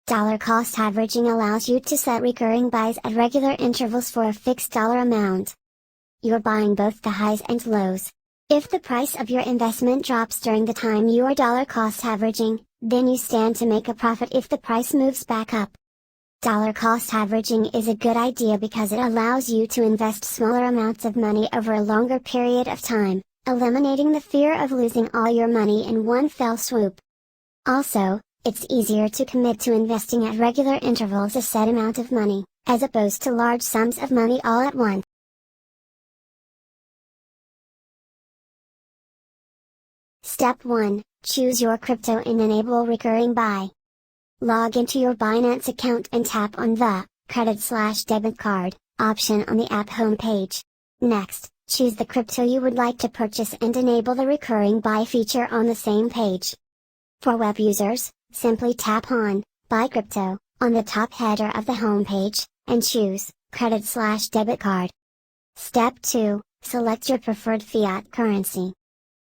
Dollar cost averaging allows you to set recurring buys at regular intervals for a fixed dollar amount. You're buying both the highs and lows. If the price of your investment drops during the time you are dollar cost averaging, then you stand to make a profit if the price moves back up. Dollar cost averaging is a good idea because it allows you to invest smaller amounts of money over a longer period of time, eliminating the fear of losing all your money in one fell swoop. Also, it's easier to commit to investing at regular intervals a set amount of money, as opposed to large sums of money all at once. Step 1. Choose your crypto and enable recurring buy. Log into your Binance account and tap on the Credit/Debit Card option on the app homepage. Next, choose the crypto you would like to purchase and enable the recurring buy feature on the same page. For web users, simply tap on Buy Crypto on the top header of the homepage, and choose Credit/Debit Card. Step 2. Select your preferred fiat currency.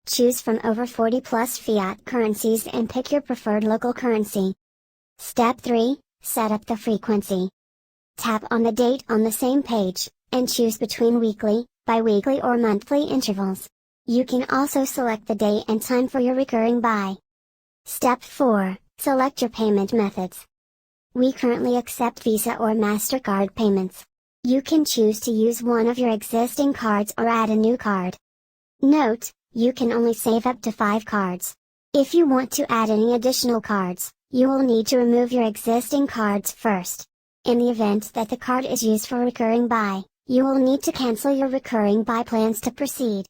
Choose from over 40 plus fiat currencies and pick your preferred local currency. Step 3. Set up the frequency. Tap on the date on the same page, and choose between weekly, bi-weekly or monthly intervals. You can also select the day and time for your recurring buy. Step 4. Select your payment methods. We currently accept Visa or MasterCard payments. You can choose to use one of your existing cards or add a new card. Note, you can only save up to 5 cards. If you want to add any additional cards, you will need to remove your existing cards first. In the event that the card is used for recurring buy, you will need to cancel your recurring buy plans to proceed.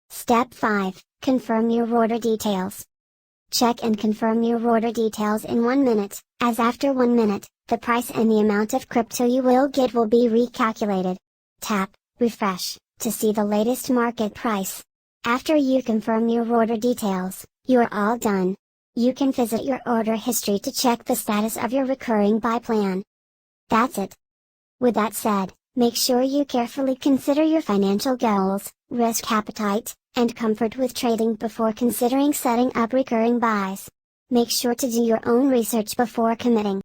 Step 5. Confirm your order details. Check and confirm your order details in 1 minute, as after 1 minute, the price and the amount of crypto you will get will be recalculated. Tap Refresh to see the latest market price. After you confirm your order details, you are all done. You can visit your order history to check the status of your recurring buy plan. That's it. With that said, make sure you carefully consider your financial goals, risk appetite, and comfort with trading before considering setting up recurring buys. Make sure to do your own research before committing.